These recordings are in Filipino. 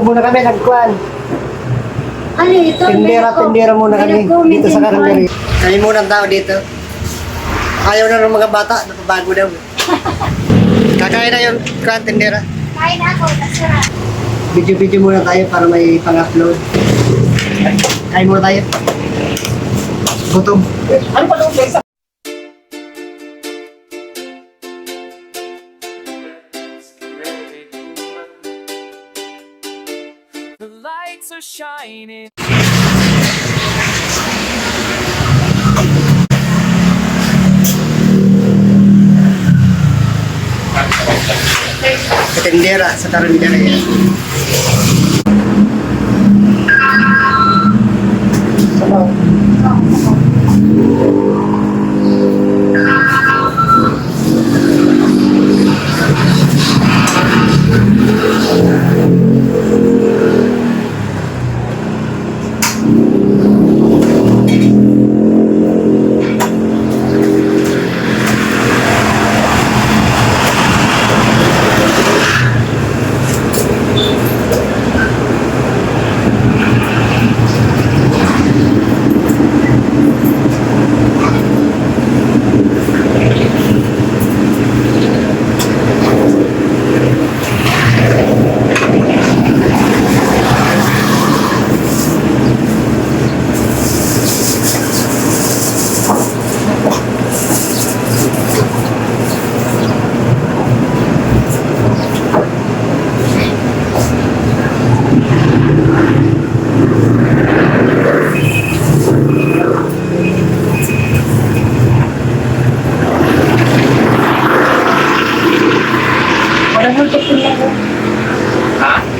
Dito muna kami nagkuhan. Ano ito? Tindera muna kami dito sa Karangaria. Kami muna ang tao dito. Ayaw na ng mga bata, napabago daw. Kakain na yung kuhan, tindera. Kain ako, nasura. Video muna tayo para may pang-upload. Kain muna tayo. Gutom. Ano pa itong pesa? The lights are shining. Tindera sa Karangaria.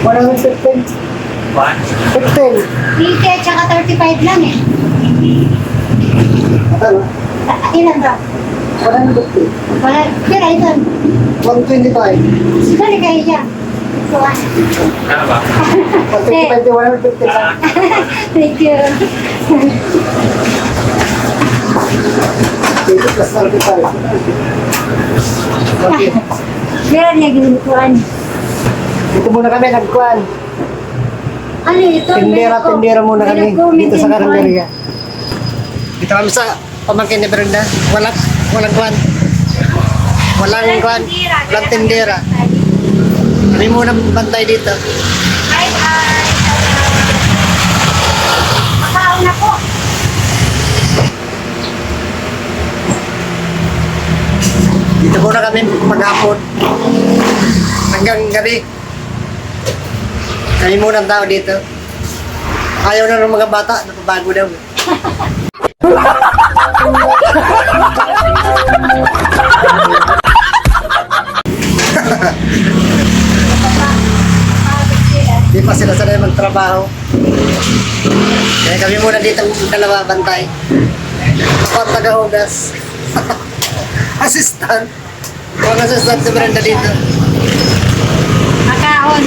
Walang 15. What? 15. 50 at saka 35 lang eh. Ano? Ilan ba? Walang 15. Wala. Pero ito. 125. Sorry kayo dyan. Ito ah. Ano ba? 125 to 150 lang. Thank you. Dito plus 35. Okay. Meron niya ginukuhan. Dito muna kami nagkuhan. Ano ito? Tindera muna kami dito sa Karangaria. Dito kami sa pamangkin ni Brenda. Walang kuhan. Walang kuhan. Walang tindera. Kami muna bantay dito. Hi, hi. Makaon na po. Dito muna kami maghapon. Hanggang gabi. Kami muna ang tao dito. Ayaw na ng mga bata, napabago daw. Di pa sila sanay magtrabaho. Kaya kami muna dito dalawa bantay. Ako ang taga-hugas. Assistant. Mga assistant si Brenda dito. Makaon.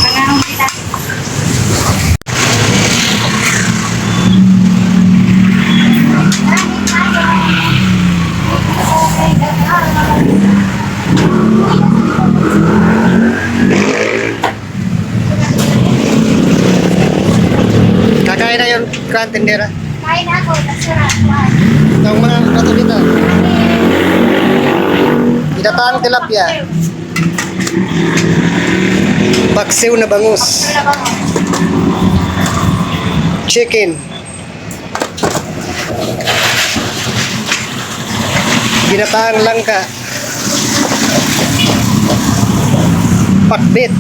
Makaon kita. Kakain na yung kuhan, tindera. Kain ako, nasura. Itong mga plato dito. Pinataang tilapia. Paksiw na bangus. Chicken. Ginataang langka. Pakbit.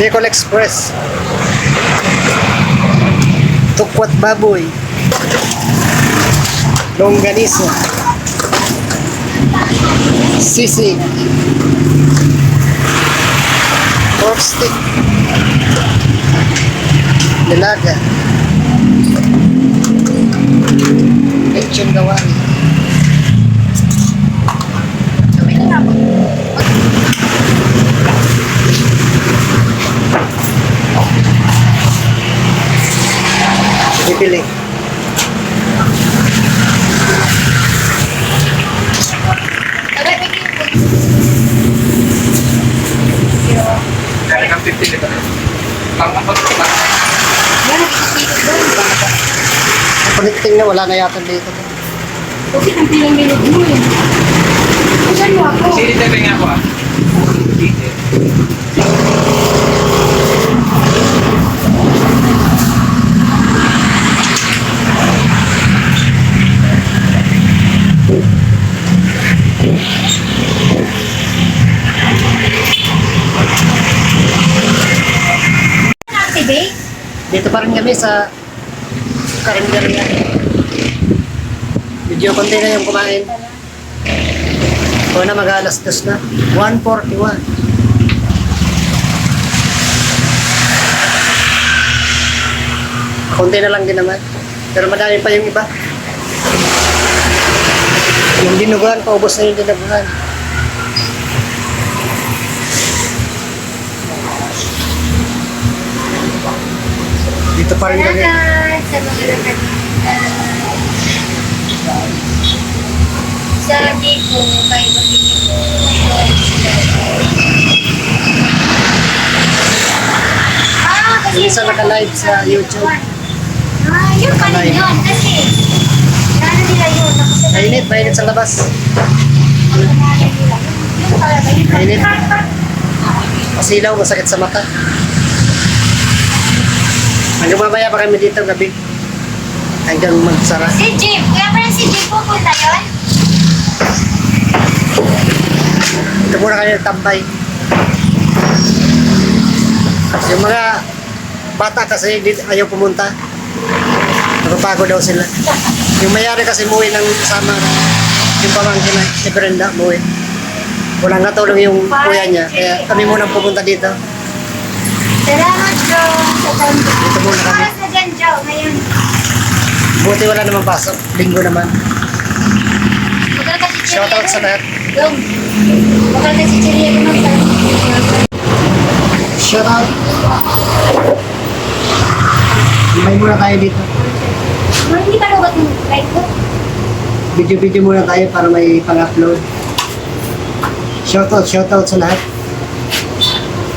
Bicol Express. Tukwat baboy. Longganisa. Sisig. Pork stick. Nilaga. Lechon gawari. Bibili. Yan, ikot-ikot doon. Connecting na, wala na yata dito. Kasi kung pinamilog mo yun. Saan mo ako? Sili tayo nga ako ah. Activate? Dito pa rin kami sa karinderya. Video konti na yung kumain. O na mag-alas 2 na. 1:41. Konti na lang din naman. Pero madami pa yung iba. Yung dinuguan, paubos na yung dinuguan. Dito pa rin kami. Salamat sa mga nakakita. Sabi ko kay pagiging ko. Kasi Yung isa naka-live sa YouTube. Yun pa rin yun. Kasi, ano nila yun? Mainit, mainit sa labas. Yun pala ba yun? Mainit. Pasilaw, masakit sa mata. Hanggang mamaya pa kami dito gabi. Hanggang magsara. Si Jim. Kaya pala si Jim pupunta yun? Ito muna kami tambay. Yung mga bata kasi ayaw pumunta. Napapago daw sila. Yung mayari kasi muwi ng sama. Yung pamangkin na si Brenda muwi. Walang katulong yung kuya niya. Kaya kami muna pupunta dito. Salamat, Joe. Sa tambo. Dito muna kami. Oras na dyan, Joe. Ngayon. Buti wala namang pasok. Linggo naman. Bakal ka si Chiri. Shoutout sa lahat. Dong. Bakal ka si Chiri. Shout out. Himay muna tayo dito. Hindi pa lubat yung light ko. Video-video muna tayo para may pang-upload. Shoutout sa lahat.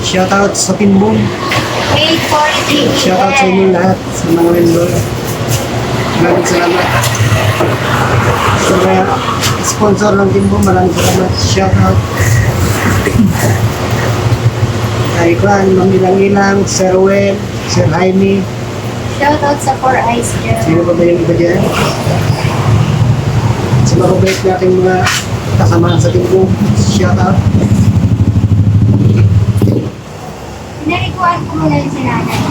Shoutout sa Timbong. 8:43. Shoutout sa inyo lahat. Sa mga member. Maraming salamat. Sa mga sponsor ng Timbong, maraming salamat. Shoutout. Kay Kwan, Mamilang-ilang, Sir Wen, Sir Jaime. Shoutout sa 4 Eyes, Joe. Sino ba ba yung iba dyan? Sa mga bait nating mga kasama sa Timbong. Shoutout. Narikuan ko muna yung sinanay.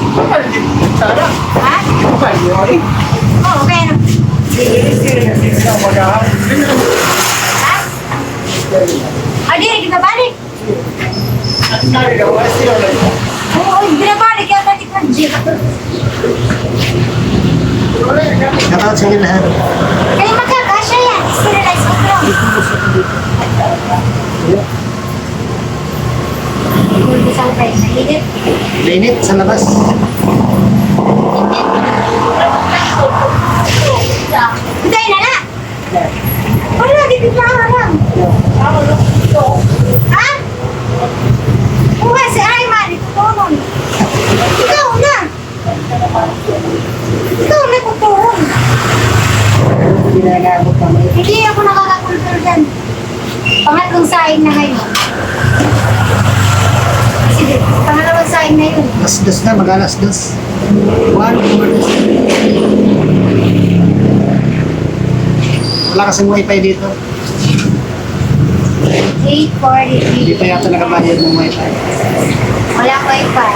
Sana. Ha? Okay, yun. Oo, okay na. Ha? Adi, binabalik. Oo, binabalik. Kaya tadi ka, Jim. Shoutout sa inyo lahat. Kaya magkakasya yan. Sterilize ko lang. Kung gusto ko tayo nahigit. Mainit sa labas. Hintay na na! Wala, di lang. Ha? Bukas si Ayman, tutulong. Ikaw na! Ikaw na tutulong. Ginagagot kami. Hindi ako nakakakultur dyan. Pangatlong saing na ngayon. Sige, pangalawang saing na yun. Alas 2 na, mag-alas 2. 1. Wala kasing wifi dito. 8:43. Hindi pa yata nakabayad ng wifi. Wala ko wifi.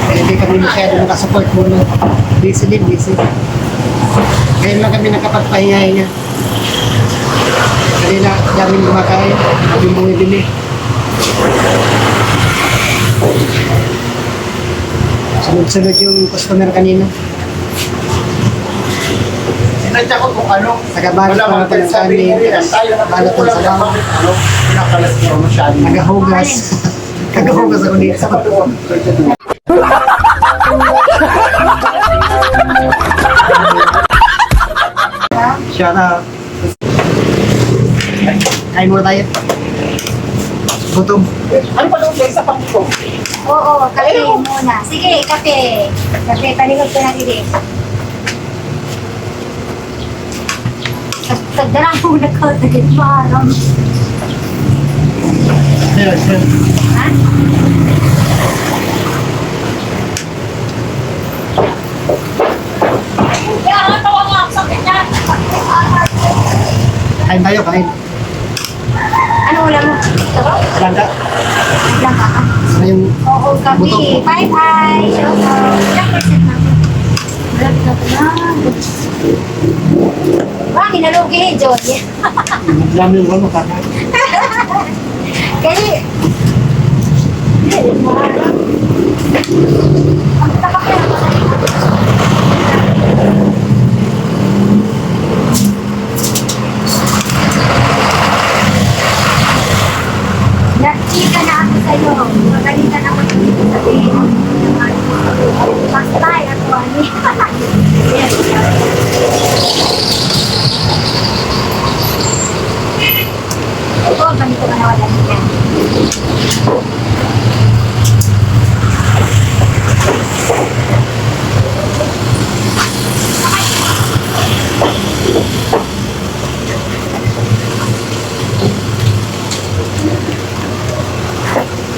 Kaya hindi kami masyado nakasupport muna. Busy din, busy. Ngayon lang kami nakapagpahingahinga. Kanina, daming kumakain. Kami bumibili. Sunod-sunod yung customer kanina. Sinadya ko kung ano. Tagabalot pa natin ng kanin. Balot ng sabaw. Pinakalas ko masyado. Nagahugas. Nagahugas ako dito. Shout out. Kain muna tayo. Gutom. Ano pa doon sa pangko? Oo, kape muna. Sige, kape. Kape, paligod ko na dili. Sagdarang muna ko, dagit maram. Yes, yes. Ha? Kaya nga tawa nga ang sakit niya. Kain tayo, kain. Ano ulam mo? Langka. Lang ka. Ano yung Oo, kape. Buto. Bye-bye. Shout out. Ilang percent na ako? Grabe na ito na. Wah, hinalugi, Joy. alam yung ano, kakain? Kaya, ang tapak na Nagchika na ako sa'yo. Magalitan ako dito sabihin mo. Basta ako ani. Yes. Ito, ganito ka nawala niya.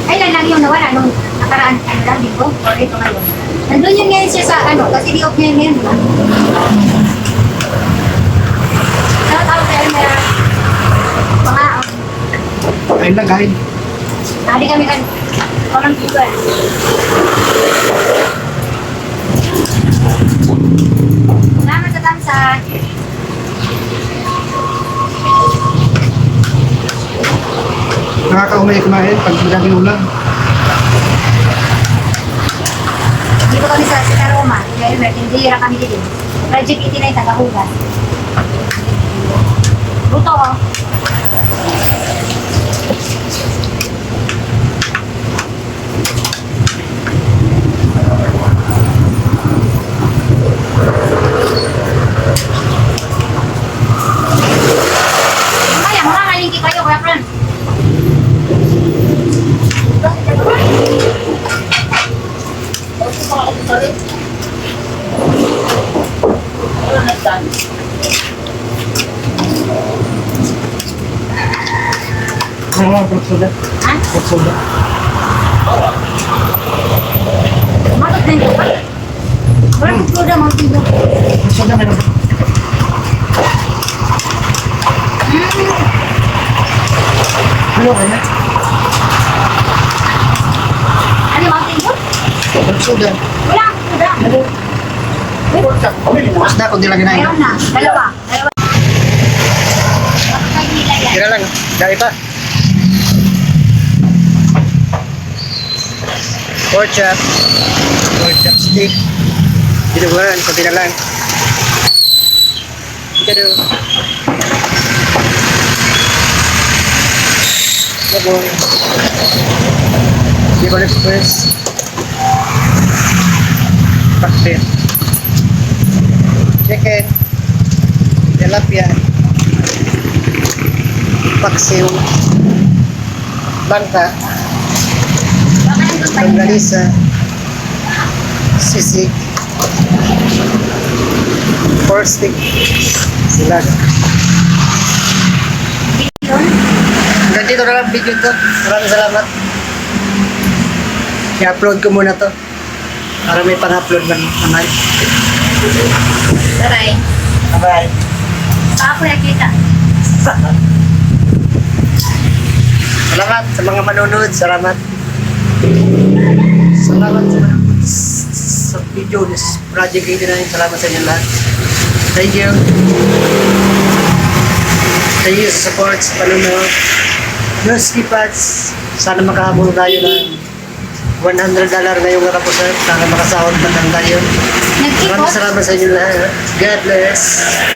Kailan lang yung nawala nung nakaraan ano lang, di ko? Or ito ngayon? Nandun yun ngayon siya sa ano, kasi di-off niya yun ngayon, di ba? Shout out sa Elmera. Mga, Kain lang, kain. hindi kami kan, parang people. Salamat sa tansa. Nakakaumay kumain pag madaming ulam. Dito kami sa Roma, kaya Elmer, tindira kami dito. Project 89, Tagahugas. Buto ko. Kaya, mga kalingki kayo, kuya Fran. Ano nga, fruit soda? Ha? Fruit soda. Matot din ko ba? Walang kuda, mga tibo. Fruit soda meron. Ano ka na? Ano yung mga tibo? Fruit soda. Wala, kuda. Basta kung di lang ginain. Meron na, dalawa. Dalawa. Bakit kayo nilagyan? Kira lang, dahil pa. Pork chop. Pork chop stick. Dinuguan, sabi na lang. Ito. Labong. Bicol Express. Pakpit. Chicken. Tilapia. Paksiw. Bangka. Baka nandun pa yun. Longganisa. Sisig. Pork stick. Silaga. Yun. Hanggang dito na lang video to. Maraming salamat. I-upload ko muna to. Para may pang-upload man naman. Taray. Bye-bye. Ako nakita. Salamat sa mga manonood. Salamat. Salamat sa video ni Project 89. Salamat sa inyo lahat. Thank you. Thank you sa support, sa panonood. Yung skipads, sana makahabol tayo ng $100 ngayong katapusan. Sana makasahod na lang tayo. Nag-ikot. Maraming salamat sa inyo lahat. God bless.